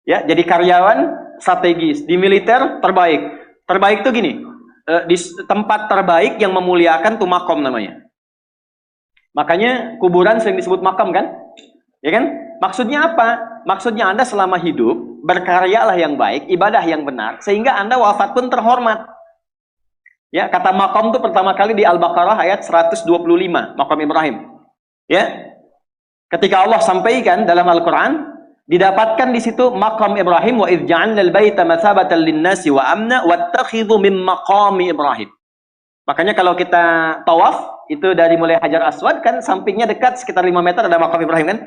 Ya, jadi karyawan strategis, di militer terbaik. Terbaik tuh gini, di tempat terbaik yang memuliakan tuh makom namanya. Makanya kuburan sering disebut makam kan? Ya kan? Maksudnya apa? Maksudnya Anda selama hidup berkaryalah yang baik, ibadah yang benar, sehingga Anda wafat pun terhormat. Ya, kata makom itu pertama kali di Al-Baqarah ayat 125, makom Ibrahim. Ya. Ketika Allah sampaikan dalam Al-Qur'an, didapatkan di situ makom Ibrahim, wa idz ja'alna al-baita mathabatan lin-nasi wa amna wattakhidhu min maqami Ibrahim. Makanya kalau kita tawaf, itu dari mulai Hajar Aswad kan sampingnya dekat sekitar 5 meter ada makom Ibrahim kan?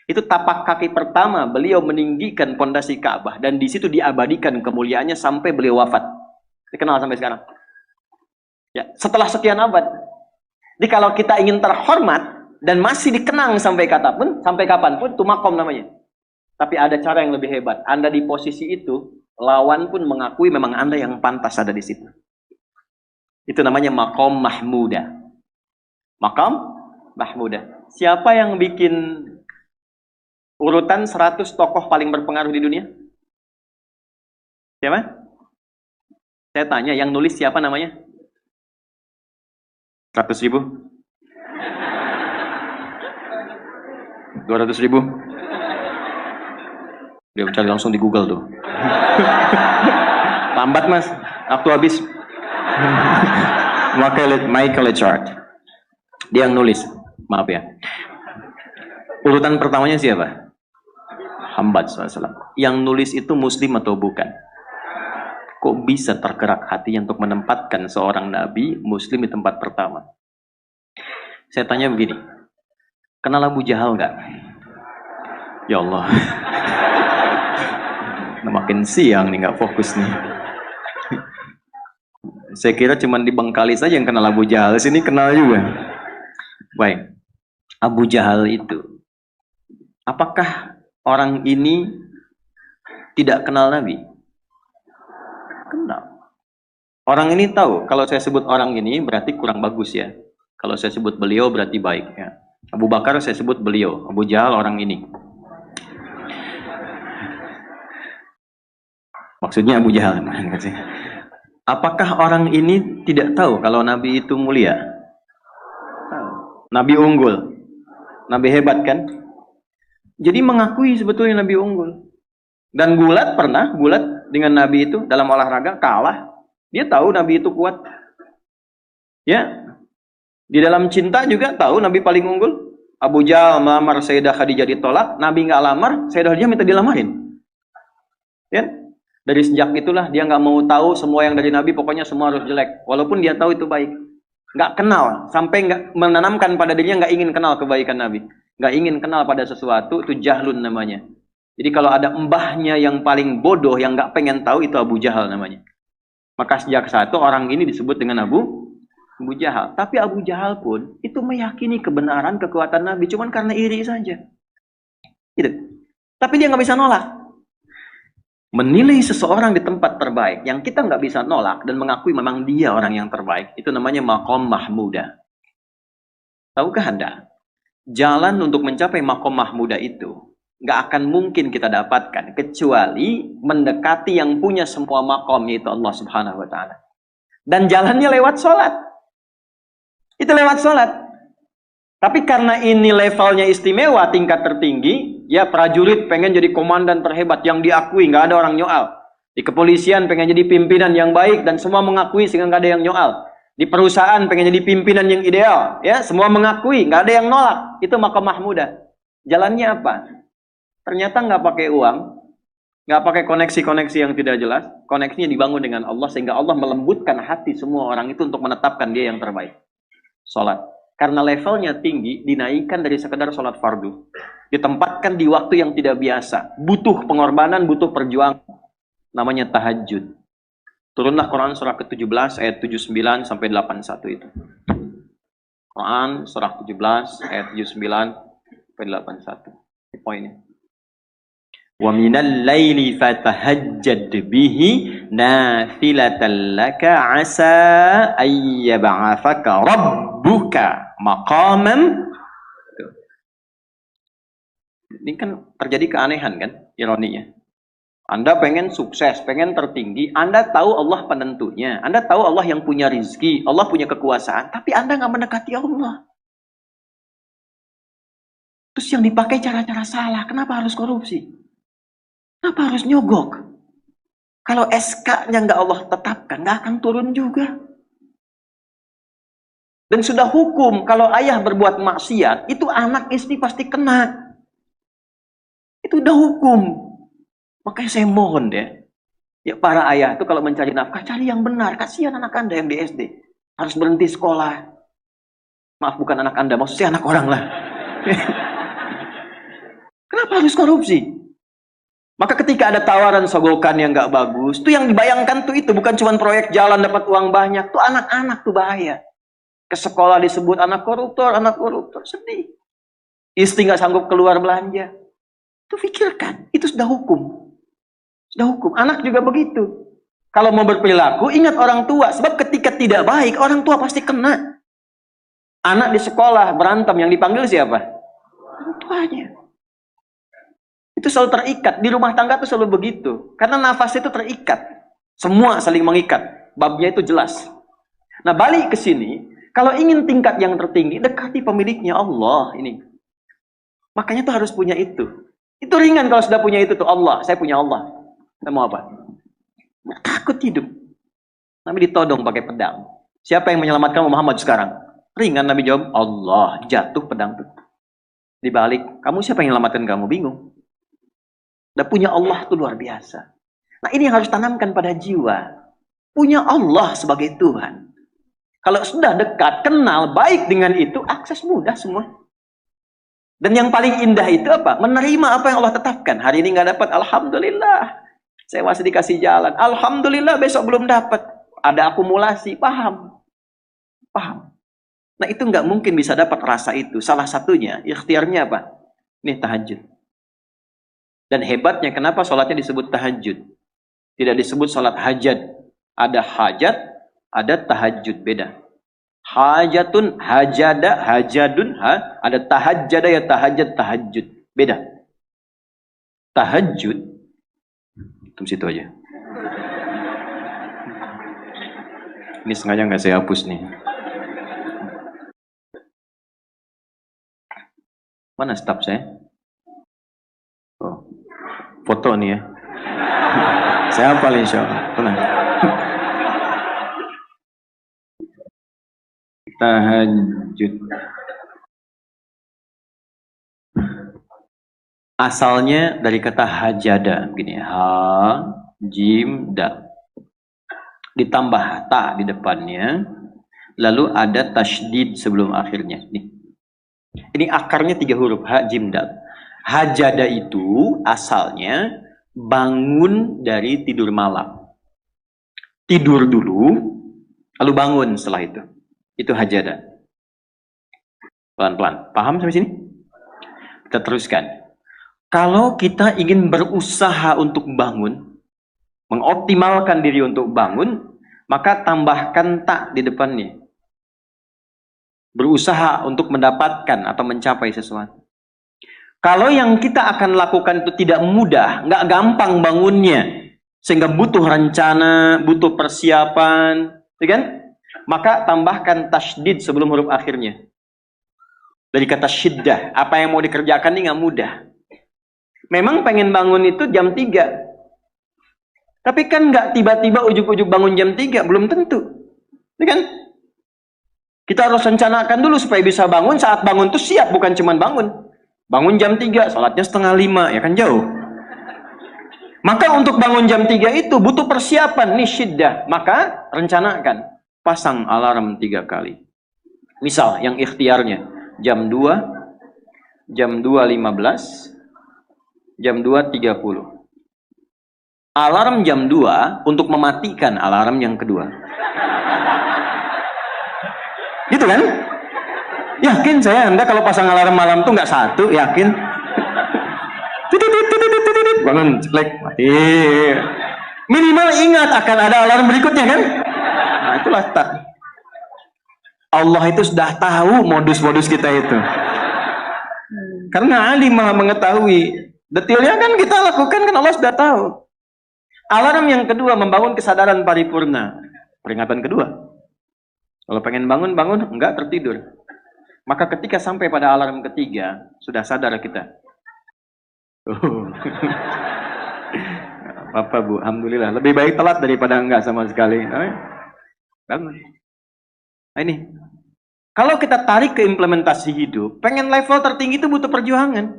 Itu tapak kaki pertama beliau meninggikan pondasi Ka'bah dan di situ diabadikan kemuliaannya sampai beliau wafat. Dikenal sampai sekarang. Ya, setelah sekian abad. Jadi kalau kita ingin terhormat dan masih dikenang sampai kapanpun, itu makom namanya. Tapi ada cara yang lebih hebat. Anda di posisi itu, lawan pun mengakui memang Anda yang pantas ada di situ. Itu namanya makom mahmudah. Makom mahmudah. Siapa yang bikin urutan 100 tokoh paling berpengaruh di dunia? Siapa? Saya tanya, yang nulis siapa namanya? 100.000? 200.000? Dia cari langsung di Google tuh. Lambat mas, waktu habis. Michael Chart. Dia yang nulis, maaf ya. Urutan pertamanya siapa? Muhammad SAW. Yang nulis itu muslim atau bukan? Kok bisa tergerak hatinya untuk menempatkan seorang nabi muslim di tempat pertama? Saya tanya begini, kenal Abu Jahal nggak? Ya Allah, makin siang nih nggak fokus nih. Saya kira cuma di Bengkalis saja yang kenal Abu Jahal, sini kenal juga. Baik, Abu Jahal itu, apakah orang ini tidak kenal Nabi? Kenal. Orang ini tahu, kalau saya sebut orang ini berarti kurang bagus ya. Kalau saya sebut beliau berarti baik ya. Abu Bakar saya sebut beliau, Abu Jahal orang ini. Maksudnya Abu Jahal. Apakah orang ini tidak tahu kalau Nabi itu mulia? Tahu. Nabi unggul. Nabi hebat kan? Jadi mengakui sebetulnya Nabi unggul. Dan gulat dengan Nabi itu dalam olahraga kalah. Dia tahu Nabi itu kuat. Ya. Di dalam cinta juga tahu Nabi paling unggul. Abu Jahal melamar Sayyidah Khadijah ditolak, Nabi nggak lamar, Sayyidah Khadijah minta dilamarin. Ya. Dari sejak itulah dia nggak mau tahu semua yang dari Nabi, pokoknya semua harus jelek. Walaupun dia tahu itu baik. Nggak kenal, sampai nggak menanamkan pada dirinya nggak ingin kenal kebaikan Nabi. Nggak ingin kenal pada sesuatu, itu jahlun namanya. Jadi kalau ada mbahnya yang paling bodoh, yang nggak pengen tahu, itu Abu Jahal namanya. Maka sejak saat itu orang ini disebut dengan Abu Jahal. Tapi Abu Jahal pun itu meyakini kebenaran, kekuatan Nabi, cuman karena iri saja. Gitu. Tapi dia nggak bisa nolak. Menilai seseorang di tempat terbaik, yang kita nggak bisa nolak dan mengakui memang dia orang yang terbaik, itu namanya makom mahmudah. Tahukah Anda? Jalan untuk mencapai makom mahmudah itu nggak akan mungkin kita dapatkan kecuali mendekati yang punya semua makom, yaitu Allah Subhanahu wa Ta'ala. Dan jalannya lewat sholat. Itu lewat sholat. Tapi karena ini levelnya istimewa, tingkat tertinggi, ya prajurit pengen jadi komandan terhebat yang diakui, nggak ada orang nyoal. Di kepolisian pengen jadi pimpinan yang baik dan semua mengakui sehingga nggak ada yang nyoal. Di perusahaan pengen jadi pimpinan yang ideal, ya semua mengakui, nggak ada yang nolak. Itu makom mahmudah. Jalannya apa? Ternyata nggak pakai uang, nggak pakai koneksi-koneksi yang tidak jelas. Koneksinya dibangun dengan Allah sehingga Allah melembutkan hati semua orang itu untuk menetapkan dia yang terbaik. Sholat. Karena levelnya tinggi, dinaikkan dari sekedar sholat fardu. Ditempatkan di waktu yang tidak biasa. Butuh pengorbanan, butuh perjuangan. Namanya tahajud. Turunlah Quran surah ke-17 ayat 79 sampai 81 itu. Quran surah 17 ayat 79 sampai 81. Ini poinnya. Wa minal laili fatahajjad bihi nafilatan laka asa ayyab'athaka rabbuka maqaman. Ini kan terjadi keanehan kan, ironinya. Anda pengen sukses, pengen tertinggi, Anda tahu Allah penentunya, Anda tahu Allah yang punya rizki, Allah punya kekuasaan, tapi Anda nggak mendekati Allah. Terus yang dipakai cara-cara salah, kenapa harus korupsi? Kenapa harus nyogok? Kalau SK-nya nggak Allah tetapkan, nggak akan turun juga. Dan sudah hukum, kalau ayah berbuat maksiat, itu anak istri pasti kena. Itu udah hukum. Makanya saya mohon deh, ya para ayah itu kalau mencari nafkah, cari yang benar. Kasihan anak Anda yang di SD. Harus berhenti sekolah. Maaf, bukan anak Anda, maksudnya anak orang lah. Kenapa harus korupsi? Maka ketika ada tawaran sogokan yang nggak bagus, tuh yang dibayangkan tuh itu bukan cuma proyek jalan dapat uang banyak, tuh anak-anak tuh bahaya. Ke sekolah disebut anak koruptor, sedih. Istri nggak sanggup keluar belanja. Itu pikirkan, itu sudah hukum. Sudah hukum. Anak juga begitu. Kalau mau berperilaku, ingat orang tua. Sebab ketika tidak baik, orang tua pasti kena. Anak di sekolah berantem, yang dipanggil siapa? Orang tuanya. Itu selalu terikat. Di rumah tangga itu selalu begitu. Karena nafas itu terikat. Semua saling mengikat. Babnya itu jelas. Nah, balik ke sini. Kalau ingin tingkat yang tertinggi, dekati pemiliknya Allah. Ini. Makanya tuh harus punya itu. Itu ringan kalau sudah punya itu tuh Allah. Saya punya Allah. Kita mau apa? Nggak takut hidup. Nabi ditodong pakai pedang. Siapa yang menyelamatkan Muhammad sekarang? Ringan Nabi jawab, Allah. Jatuh pedang itu. Dibalik, kamu siapa yang menyelamatkan kamu? Bingung. Dan punya Allah itu luar biasa. Nah ini yang harus tanamkan pada jiwa. Punya Allah sebagai Tuhan. Kalau sudah dekat, kenal, baik dengan itu, akses mudah semua. Dan yang paling indah itu apa? Menerima apa yang Allah tetapkan. Hari ini nggak dapat, Alhamdulillah. Saya masih dikasih jalan. Alhamdulillah besok belum dapat. Ada akumulasi, paham. Paham. Nah itu nggak mungkin bisa dapat rasa itu. Salah satunya, ikhtiarnya apa? Ini tahajud. Dan hebatnya kenapa sholatnya disebut tahajud? Tidak disebut sholat hajat. Ada hajat, ada tahajud. Beda. Hajatun, hajada, hajadun. Ada tahajjada ya tahajat, tahajud. Beda. Tahajud. Tunggu situ aja. Ini sengaja nggak saya hapus nih. Mana staf saya? Oh, foto nih ya. Saya hafal insya Allah. Tenang. Tahajud. Asalnya dari kata hajada, begini, ha, jim, da. Ditambah ta di depannya, lalu ada tasydid sebelum akhirnya. Ini akarnya 3 huruf, ha, jim, da. Hajada itu asalnya bangun dari tidur malam. Tidur dulu, lalu bangun setelah itu. Itu hajada. Pelan-pelan. Paham sampai sini? Kita teruskan. Kalau kita ingin berusaha untuk bangun, mengoptimalkan diri untuk bangun, maka tambahkan tak di depannya. Berusaha untuk mendapatkan atau mencapai sesuatu. Kalau yang kita akan lakukan itu tidak mudah, nggak gampang bangunnya, sehingga butuh rencana, butuh persiapan, ya kan? Maka tambahkan tasydid sebelum huruf akhirnya. Dari kata syiddah, apa yang mau dikerjakan ini nggak mudah. Memang pengen bangun itu jam 3. Tapi kan nggak tiba-tiba ujuk-ujuk bangun jam 3, belum tentu. Ya kan? Kita harus rencanakan dulu supaya bisa bangun, saat bangun itu siap, bukan cuma bangun. Bangun jam 3, sholatnya 4:30, ya kan jauh. Maka untuk bangun jam 3 itu butuh persiapan, nih syiddah. Maka rencanakan, pasang alarm 3 kali. Misal yang ikhtiarnya jam 2, jam 2.15, jam 2.30. Alarm jam 2 untuk mematikan alarm yang kedua. Gitu kan? Yakin saya, Anda kalau pasang alarm malam tuh nggak satu, yakin? Bangun, ceklek, mati. Minimal ingat akan ada alarm berikutnya kan? Nah itulah tak. Allah itu sudah tahu modus-modus kita itu. Karena alim maha mengetahui. Detailnya kan kita lakukan kan Allah sudah tahu. Alarm yang kedua, membangun kesadaran paripurna. Peringatan kedua. Kalau pengen bangun, bangun. Enggak, tertidur. Maka ketika sampai pada alarm ketiga, sudah sadar kita. Bapak, Bu, alhamdulillah. Lebih baik telat daripada enggak sama sekali. Bangun. Nah ini. Kalau kita tarik ke implementasi hidup, pengen level tertinggi itu butuh perjuangan.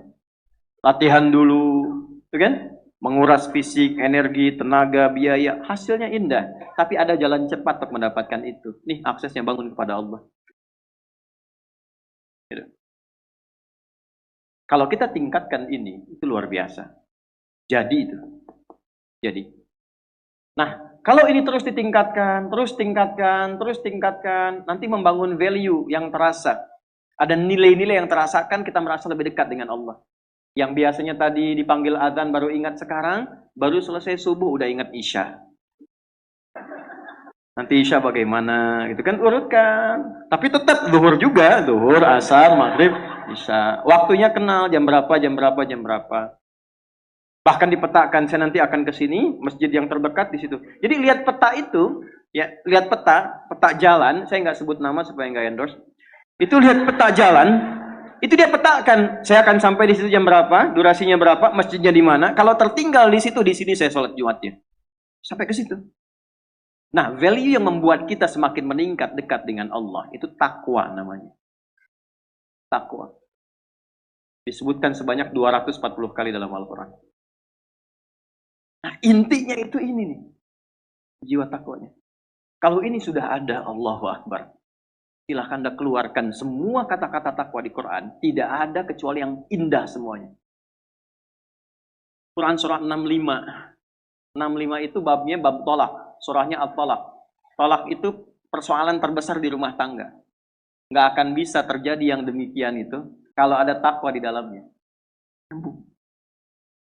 Latihan dulu, kan? Menguras fisik, energi, tenaga, biaya. Hasilnya indah. Tapi ada jalan cepat untuk mendapatkan itu. Nih, aksesnya bangun kepada Allah. Gitu. Kalau kita tingkatkan ini, itu luar biasa. Jadi itu. Jadi. Nah, kalau ini terus ditingkatkan, terus tingkatkan, nanti membangun value yang terasa. Ada nilai-nilai yang terasakan, kita merasa lebih dekat dengan Allah. Yang biasanya tadi dipanggil azan baru ingat sekarang, baru selesai subuh udah ingat isya. Nanti isya bagaimana, gitu kan, urutkan. Tapi tetap zuhur juga, zuhur, asar, maghrib, isya. Waktunya kenal, jam berapa. Bahkan dipetakan, saya nanti akan ke sini, masjid yang terdekat di situ. Jadi lihat peta itu, ya, lihat peta jalan, saya nggak sebut nama supaya nggak endorse. Itu lihat peta jalan, itu dia petakan, saya akan sampai di situ jam berapa, durasinya berapa, masjidnya di mana. Kalau tertinggal di situ, di sini saya sholat Jumatnya. Sampai ke situ. Nah, value yang membuat kita semakin meningkat dekat dengan Allah, itu takwa namanya. Takwa. Disebutkan sebanyak 240 kali dalam Al-Quran. Nah, intinya itu ini nih. Jiwa takwanya. Kalau ini sudah ada, Allahu Akbar. Silahkan Anda keluarkan semua kata-kata takwa di Quran. Tidak ada kecuali yang indah semuanya. Quran surah 65. 65 itu babnya bab tolak. Surahnya At-Tolak. Tolak itu persoalan terbesar di rumah tangga. Nggak akan bisa terjadi yang demikian itu kalau ada takwa di dalamnya.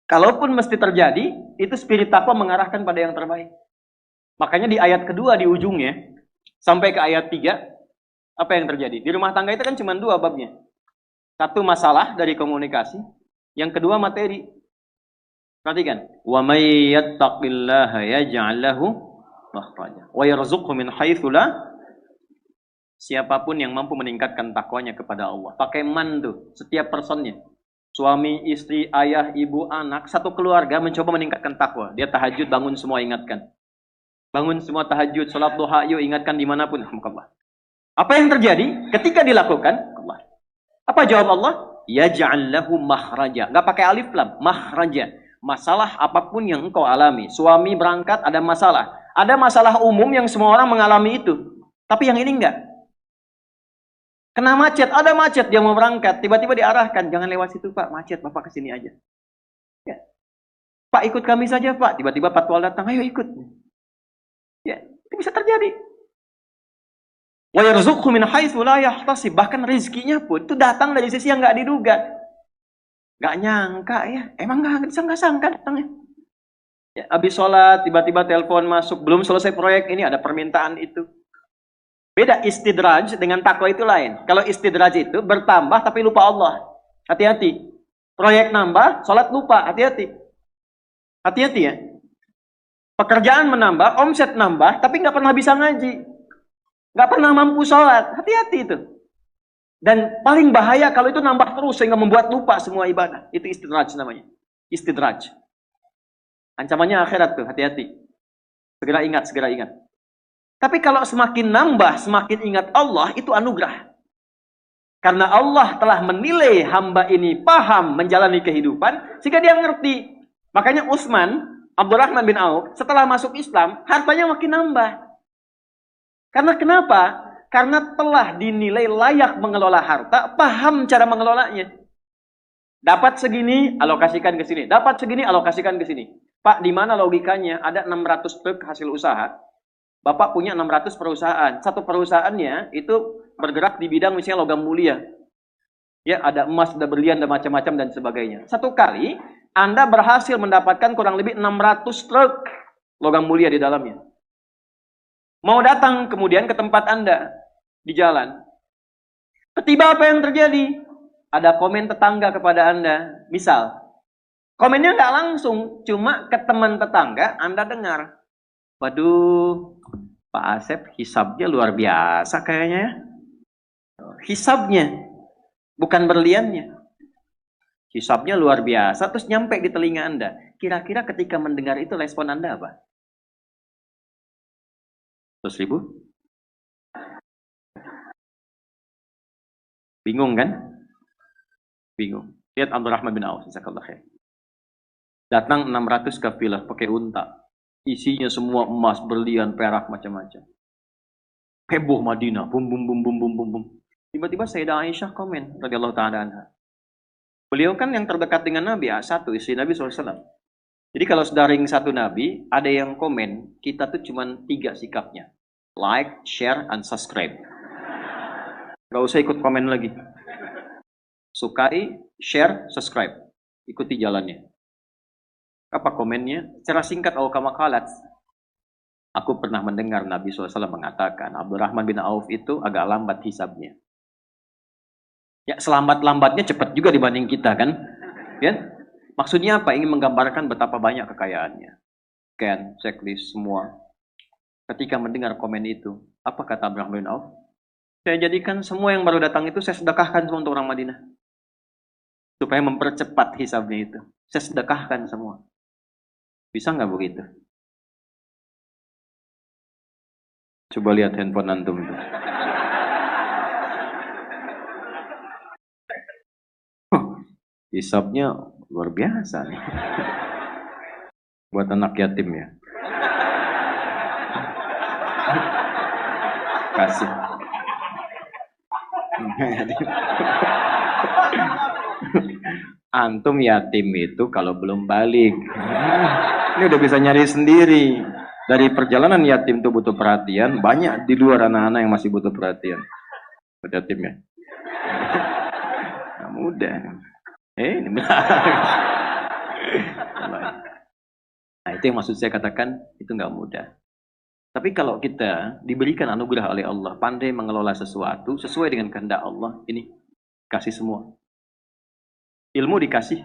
Kalaupun mesti terjadi, itu spirit takwa mengarahkan pada yang terbaik. Makanya di ayat kedua di ujungnya, sampai ke ayat 3, apa yang terjadi? Di rumah tangga itu kan cuma 2 babnya. Satu masalah dari komunikasi, yang kedua materi. Perhatikan. Wa may yattaqillaha yaj'al lahu makhraja wa yarzuqhu min haitsu la. Siapapun yang mampu meningkatkan takwanya kepada Allah. Pakai man tuh, setiap personnya. Suami, istri, ayah, ibu, anak, satu keluarga mencoba meningkatkan takwa. Dia tahajud, bangun semua ingatkan. Bangun semua tahajud, salat duha, yuk ingatkan dimanapun. Alhamdulillah. Apa yang terjadi ketika dilakukan? Allah. Apa jawab Allah? Yaj'al lahu makhraja. Enggak pakai alif lam, makhraja. Masalah apapun yang engkau alami. Suami berangkat ada masalah. Ada masalah umum yang semua orang mengalami itu. Tapi yang ini enggak. Kena macet, ada macet, dia mau berangkat, tiba-tiba diarahkan, jangan lewat situ Pak, macet, Bapak kesini aja. Ya. Pak ikut kami saja Pak, tiba-tiba patwal datang, ayo ikut. Ya, itu bisa terjadi. Wa yarzuqhu min haitsu la yahtasib, bahkan rezekinya pun itu datang dari sisi yang enggak diduga. Enggak nyangka ya, emang enggak sangka datangnya. Ya, habis sholat, tiba-tiba telepon masuk, belum selesai proyek ini ada permintaan itu. Beda istidraj dengan takwa itu lain. Kalau istidraj itu bertambah tapi lupa Allah. Hati-hati. Proyek nambah, sholat lupa. Hati-hati. Hati-hati ya. Pekerjaan menambah, omset nambah, tapi nggak pernah bisa ngaji. Nggak pernah mampu sholat. Hati-hati itu. Dan paling bahaya kalau itu nambah terus sehingga membuat lupa semua ibadah. Itu istidraj namanya. Istidraj. Ancamannya akhirat tuh, hati-hati. Segera ingat, segera ingat. Tapi kalau semakin nambah, semakin ingat Allah, itu anugerah. Karena Allah telah menilai hamba ini paham menjalani kehidupan, sehingga dia ngerti. Makanya Utsman, Abdurrahman bin Auf, setelah masuk Islam, hartanya makin nambah. Karena kenapa? Karena telah dinilai layak mengelola harta, paham cara mengelolanya. Dapat segini, alokasikan ke sini. Dapat segini, alokasikan ke sini. Pak, di mana logikanya? Ada 600 truk hasil usaha. Bapak punya 600 perusahaan. Satu perusahaannya itu bergerak di bidang misalnya logam mulia. Ya, ada emas, ada berlian, ada macam-macam dan sebagainya. Satu kali Anda berhasil mendapatkan kurang lebih 600 truk logam mulia di dalamnya. Mau datang kemudian ke tempat Anda di jalan. Tiba-tiba apa yang terjadi? Ada komen tetangga kepada Anda. Misal, Komennya nggak langsung, cuma ke teman tetangga Anda dengar. Waduh, Pak Asep hisabnya luar biasa kayaknya ya. Hisabnya, bukan berliannya. Hisabnya luar biasa, terus nyampe di telinga Anda. Kira-kira ketika mendengar itu respon Anda apa? 100.000? Bingung kan? Bingung. Lihat Abdurrahman bin Auf, jazakallahu khair. Datang 600 kafilah pakai unta. Isinya semua emas, berlian, perak, macam-macam. Heboh Madinah, bum bum bum bum bum bum bum. Tiba-tiba Sayyidah Aisyah komen, radhiyallahu ta'ala anha. Beliau kan yang terdekat dengan Nabi, satu istri Nabi SAW. Jadi kalau sudah ring satu Nabi, ada yang komen, kita tuh cuma 3 sikapnya. Like, share, and subscribe. Gak usah ikut komen lagi. Sukai, share, subscribe. Ikuti jalannya. Apa komennya? Secara singkat, awkamakalat. Aku pernah mendengar Nabi SAW mengatakan, Abdurrahman bin Auf itu agak lambat hisabnya. Ya, selambat-lambatnya cepat juga dibanding kita kan? Ya? Maksudnya apa? Ingin menggambarkan betapa banyak kekayaannya. Scan, checklist, semua. Ketika mendengar komen itu, apa kata Abdurrahman bin Auf? Saya jadikan semua yang baru datang itu saya sedekahkan semua untuk orang Madinah. Supaya mempercepat hisabnya itu. Saya sedekahkan semua. Bisa nggak begitu? Coba lihat handphone antum itu. Hisabnya luar biasa nih. Buat anak yatim ya. Kasih. Antum yatim itu kalau belum balik. Ini udah bisa nyari sendiri. Dari perjalanan yatim itu butuh perhatian. Banyak di luar anak-anak yang masih butuh perhatian. Yatim ya. Nah, mudah. Ini nah, itu yang maksud saya katakan, itu nggak mudah. Tapi kalau kita diberikan anugerah oleh Allah, pandai mengelola sesuatu sesuai dengan kehendak Allah, ini kasih semua. Ilmu dikasih.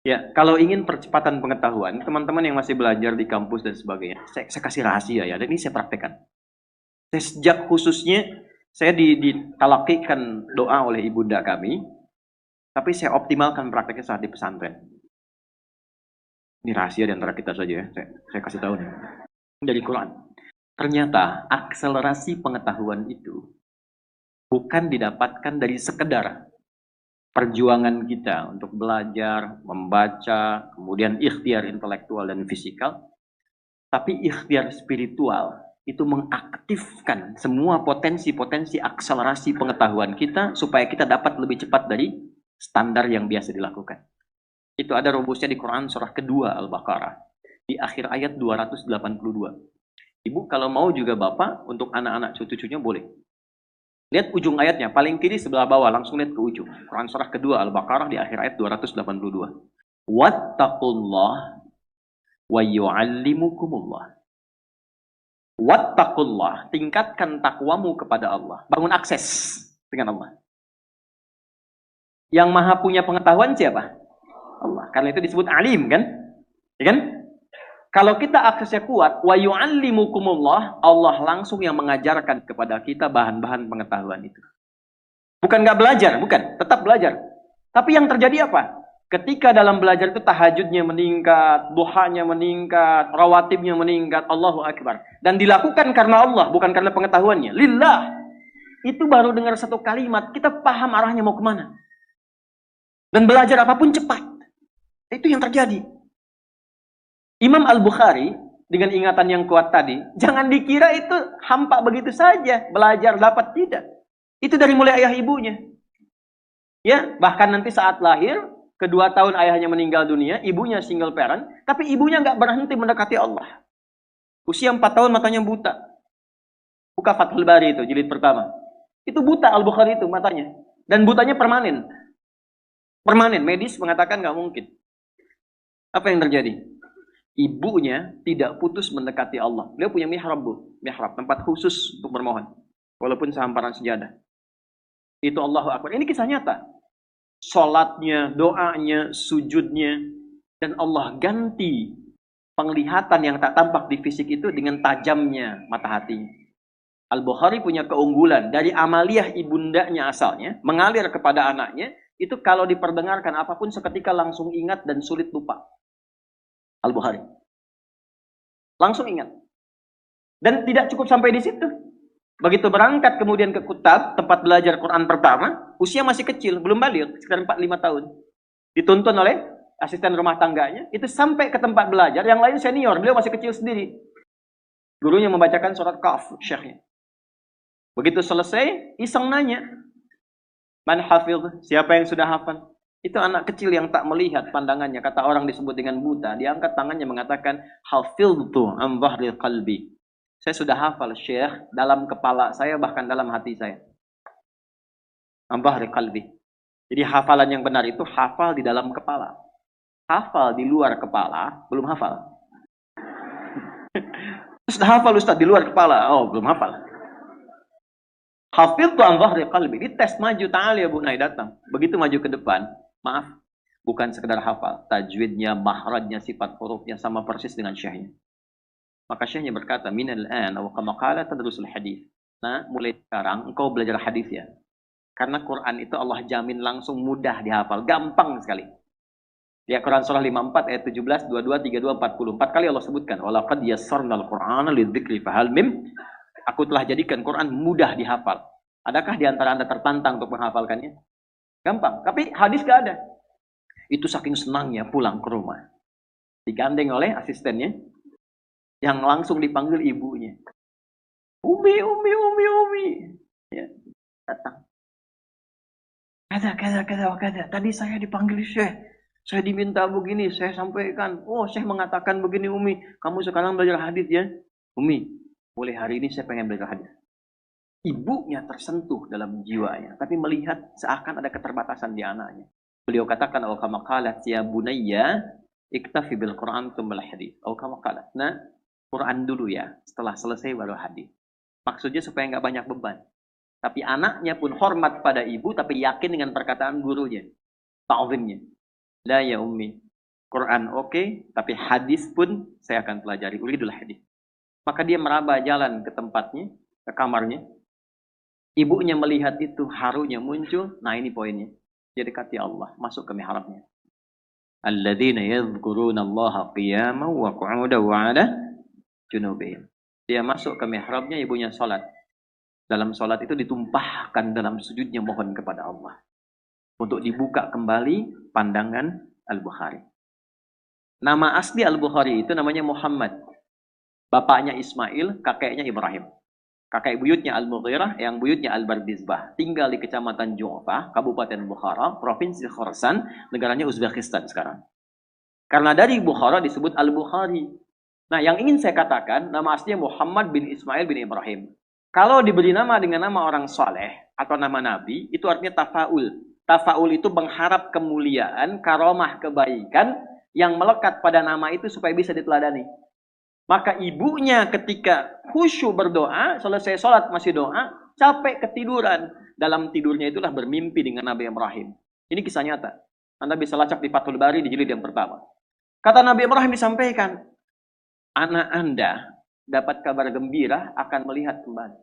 Ya, kalau ingin percepatan pengetahuan, teman-teman yang masih belajar di kampus dan sebagainya, saya kasih rahasia ya, dan ini saya praktekkan. Saya sejak khususnya, saya ditalakikan doa oleh ibunda kami, tapi saya optimalkan prakteknya saat di pesantren. Ini rahasia di antara kita saja ya, saya kasih tahu nih. Dari Quran. Ternyata akselerasi pengetahuan itu bukan didapatkan dari sekedar perjuangan kita untuk belajar, membaca, kemudian ikhtiar intelektual dan fisikal, tapi ikhtiar spiritual itu mengaktifkan semua potensi-potensi akselerasi pengetahuan kita supaya kita dapat lebih cepat dari standar yang biasa dilakukan. Itu ada rumusnya di Quran surah kedua Al-Baqarah di akhir ayat 282. Ibu kalau mau juga bapak untuk anak-anak cucu-cucunya boleh. Lihat ujung ayatnya, paling kiri sebelah bawah, langsung lihat ke ujung. Quran surah kedua Al-Baqarah di akhir ayat 282. Wattaqullah wa yu'allimukumullah. Wattaqullah, tingkatkan takwamu kepada Allah. Bangun akses dengan Allah. Yang maha punya pengetahuan siapa? Allah. Karena itu disebut alim kan? Ya kan? Kalau kita aksesnya kuat, wa yu'allimukumullah, Allah langsung yang mengajarkan kepada kita bahan-bahan pengetahuan itu. Bukan nggak belajar, bukan, tetap belajar. Tapi yang terjadi apa? Ketika dalam belajar itu tahajudnya meningkat, duhanya meningkat, rawatibnya meningkat, Allahu Akbar. Dan dilakukan karena Allah, bukan karena pengetahuannya. Lillah. Itu baru dengar satu kalimat, kita paham arahnya mau kemana. Dan belajar apapun cepat. Itu yang terjadi. Imam Al-Bukhari dengan ingatan yang kuat tadi, jangan dikira itu hampa begitu saja, belajar dapat, tidak. Itu dari mulai ayah ibunya. Ya, bahkan nanti saat lahir, kedua tahun ayahnya meninggal dunia, ibunya single parent, tapi ibunya nggak berhenti mendekati Allah. Usia 4 tahun matanya buta. Buka Fathul Bari itu, jilid pertama. Itu buta Al-Bukhari itu matanya. Dan butanya permanen. Permanen, medis mengatakan nggak mungkin. Apa yang terjadi? Ibunya tidak putus mendekati Allah. Beliau punya mihrab, Bu. Mihrab, tempat khusus untuk bermohon. Walaupun sehamparan sejadah. Itu Allahu Akbar. Ini kisah nyata. sholatnya, doanya, sujudnya. Dan Allah ganti penglihatan yang tak tampak di fisik itu dengan tajamnya mata hati. Al-Bukhari punya keunggulan. Dari amaliyah ibundanya asalnya, mengalir kepada anaknya, itu kalau diperdengarkan apapun seketika langsung ingat dan sulit lupa. Al-Bukhari. Langsung ingat. Dan tidak cukup sampai di situ. Begitu berangkat kemudian ke Kutab, tempat belajar Quran pertama, usia masih kecil, belum balik, sekitar 4-5 tahun. Dituntun oleh asisten rumah tangganya, itu sampai ke tempat belajar, yang lain senior, beliau masih kecil sendiri. Gurunya membacakan surat Kahf, syekhnya. Begitu selesai, iseng nanya, man hafidh, siapa yang sudah hafal? Itu anak kecil yang tak melihat pandangannya, kata orang disebut dengan buta. Dia angkat tangannya mengatakan, hafidhtu an dhahril qalbi. Saya sudah hafal, Syekh, dalam kepala saya, bahkan dalam hati saya. An dhahril qalbi. Jadi hafalan yang benar itu hafal di dalam kepala. Hafal di luar kepala, belum hafal. Sudah hafal Ustaz di luar kepala, oh belum hafal. Hafidhtu an dhahril qalbi. Di tes maju, ta'al ya bunai datang. Begitu maju ke depan, maaf, bukan sekedar hafal. Tajwidnya, mahrajnya, sifat hurufnya sama persis dengan syekhnya. Maka syekhnya berkata, minal an aw kama qala tadrusul hadis. Nah, mulai sekarang engkau belajar hadis ya. Karena Quran itu Allah jamin langsung mudah dihafal, gampang sekali. Di Quran surah 54 ayat 17, 22, 32, 44 kali Allah sebutkan, walaqad yassarnal Qur'ana lidzikri fahal mim. Aku telah jadikan Quran mudah dihafal. Adakah di antara Anda tertantang untuk menghafalkannya? Gampang. Tapi hadis gak ada. Itu saking senangnya pulang ke rumah. Digandeng oleh asistennya. Yang langsung dipanggil ibunya. Umi. Ya, datang. Kada. Tadi saya dipanggil Syekh. Saya diminta begini. Saya sampaikan. Oh, Syekh mengatakan begini Umi. Kamu sekarang belajar hadis ya. Umi, mulai hari ini saya pengen belajar hadis. Ibunya tersentuh dalam jiwanya, tapi melihat seakan ada keterbatasan di anaknya. Beliau katakan, "Au kama qalat ya bunayya, iktafi bil Qur'an tsumma hadis." Au kama qalat. Nah, Quran dulu ya, setelah selesai baru hadis. Maksudnya supaya enggak banyak beban. Tapi anaknya pun hormat pada ibu, tapi yakin dengan perkataan gurunya. Ta'zimnya. La ya ummi. Quran oke, tapi hadis pun saya akan pelajari. Uridul hadis. Maka dia meraba jalan ke tempatnya, ke kamarnya. Ibunya melihat itu, harunya muncul. Nah ini poinnya. Dia dekati Allah, masuk ke mihrabnya. Alladzina yadhkuruna Allaha qiyaman wa qu'udan wa 'ala junubihim. Dia masuk ke mihrabnya, ibunya salat. Dalam salat itu ditumpahkan dalam sujudnya mohon kepada Allah. Untuk dibuka kembali pandangan Al-Bukhari. Nama asli Al-Bukhari itu namanya Muhammad. Bapaknya Ismail, kakeknya Ibrahim. Kakek buyutnya Al-Mughirah, yang buyutnya Al-Bardizbah. Tinggal di kecamatan Ju'fah, Kabupaten Bukhara, Provinsi Khorasan, negaranya Uzbekistan sekarang. Karena dari Bukhara disebut Al-Bukhari. Nah, yang ingin saya katakan, nama aslinya Muhammad bin Ismail bin Ibrahim. Kalau diberi nama dengan nama orang soleh, atau nama nabi, itu artinya tafa'ul. Tafa'ul itu mengharap kemuliaan, karomah, kebaikan, yang melekat pada nama itu supaya bisa diteladani. Maka ibunya ketika khusyuk berdoa, selesai sholat masih doa, capek ketiduran. Dalam tidurnya itulah bermimpi dengan Nabi Ibrahim. Ini kisah nyata. Anda bisa lacak di Fathul Bari di jilid yang pertama. Kata Nabi Ibrahim disampaikan, anak Anda dapat kabar gembira akan melihat kembali.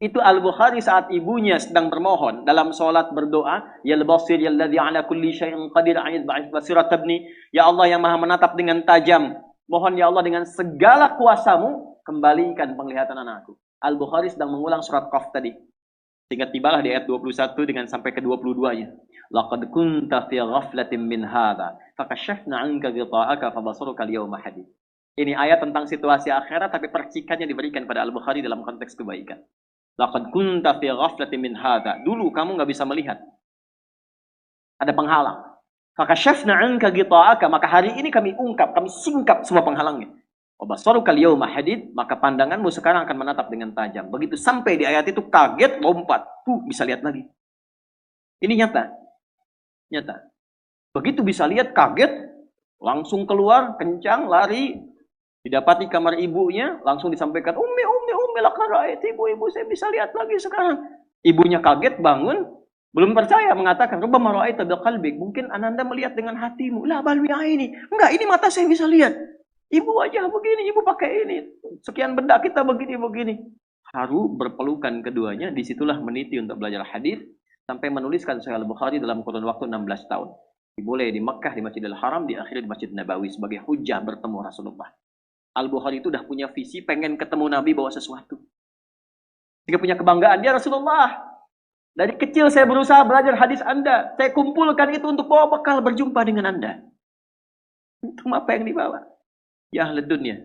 Itu Al-Bukhari saat ibunya sedang bermohon dalam sholat berdoa, ya al-basir ya alladhi ala kulli syai'in qadir a'id ba'id basirat tabni. Ya Allah yang maha menatap dengan tajam. Mohon ya Allah dengan segala kuasamu, kembalikan penglihatan anakku. Al-Bukhari sedang mengulang surat Qaf tadi. Sehingga tibalah di ayat 21 dengan sampai ke 22-nya. Laqad kunta fi ghaflatin min hadha, fakashafna 'anka ghita'aka fabasaruka al-yawma hadid. Ini ayat tentang situasi akhirat, tapi percikannya diberikan pada Al-Bukhari dalam konteks kebaikan. Laqad kunta fi ghaflatin min hadha. Dulu kamu enggak bisa melihat. Ada penghalang. Fakashafna 'anka ghita'aka, maka hari ini kami ungkap, kami singkap semua penghalangnya. Wa basaruka al-yawma hadid, maka pandanganmu sekarang akan menatap dengan tajam. Begitu sampai di ayat itu kaget, lompat, bisa lihat lagi. Ini nyata. Nyata. Begitu bisa lihat kaget, langsung keluar, kencang, lari, didapati kamar ibunya, langsung disampaikan, Umi, laqad ra'ait, ibu, saya bisa lihat lagi sekarang. Ibunya kaget, bangun, Belum percaya mengatakan, "Rubbama ra'aita biqalbik." Mungkin Ananda melihat dengan hatimu. La bal bi'aini. Enggak, ini mata saya bisa lihat. Ibu aja begini, ibu pakai ini. Sekian benda kita begini-begini. Haru berpelukan keduanya, disitulah meniti untuk belajar hadis sampai menuliskan Sahih Al-Bukhari dalam kurun waktu 16 tahun. Dimulai di Makkah di Masjidil Haram, diakhiri di Masjid Nabawi sebagai hujah bertemu Rasulullah. Al-Bukhari itu udah punya visi pengen ketemu Nabi bawa sesuatu. Dia punya kebanggaan, ya Rasulullah. Dari kecil saya berusaha belajar hadis Anda. Saya kumpulkan itu untuk bawa bekal berjumpa dengan Anda. Itu apa yang dibawa? Ya ahli dunia.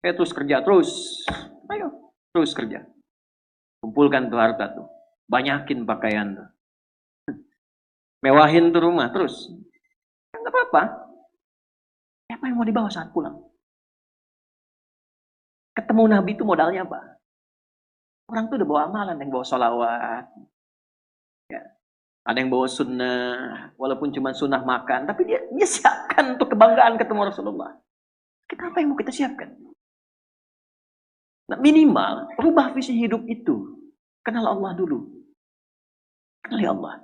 Saya terus kerja, terus. Ayo, terus kerja. Kumpulkan tuh harta tuh. Banyakin pakaian tuh. Mewahin tuh rumah, terus. Enggak apa-apa. Apa yang mau dibawa saat pulang? Ketemu Nabi itu modalnya apa? Orang tuh udah bawa amalan, yang bawa sholawat. Ya. Ada yang bawa sunnah, walaupun cuma sunnah makan. Tapi dia siapkan untuk kebanggaan ketemu Rasulullah. Kita apa yang mau kita siapkan? Nah, minimal, rubah visi hidup itu. Kenal Allah dulu. Kenali Allah.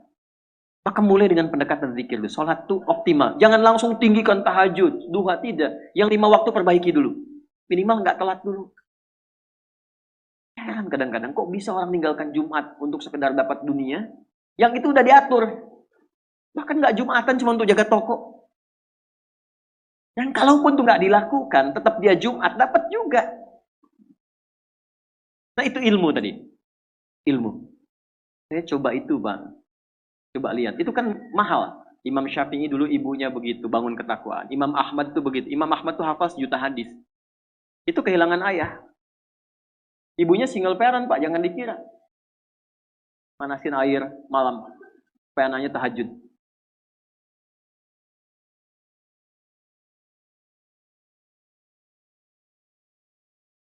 Maka mulai dengan pendekatan zikir dulu. Sholat tuh optimal. Jangan langsung tinggikan tahajud, duha, tidak. Yang 5 waktu perbaiki dulu. Minimal nggak telat dulu. Heran kadang-kadang, kok bisa orang meninggalkan Jumat untuk sekedar dapat dunia? Yang itu udah diatur. Bahkan nggak Jumatan cuma untuk jaga toko. Dan kalaupun itu nggak dilakukan, tetap dia Jumat, dapat juga. Nah itu ilmu tadi. Ilmu. Saya coba itu bang. Coba lihat. Itu kan mahal. Imam Syafi'i dulu ibunya begitu, bangun ketakwaan. Imam Ahmad tuh begitu. Imam Ahmad tuh hafal 1.000.000 hadis. Itu kehilangan ayah. Ibunya single parent, Pak, jangan dikira. Manasin air malam. Supaya anaknya tahajud.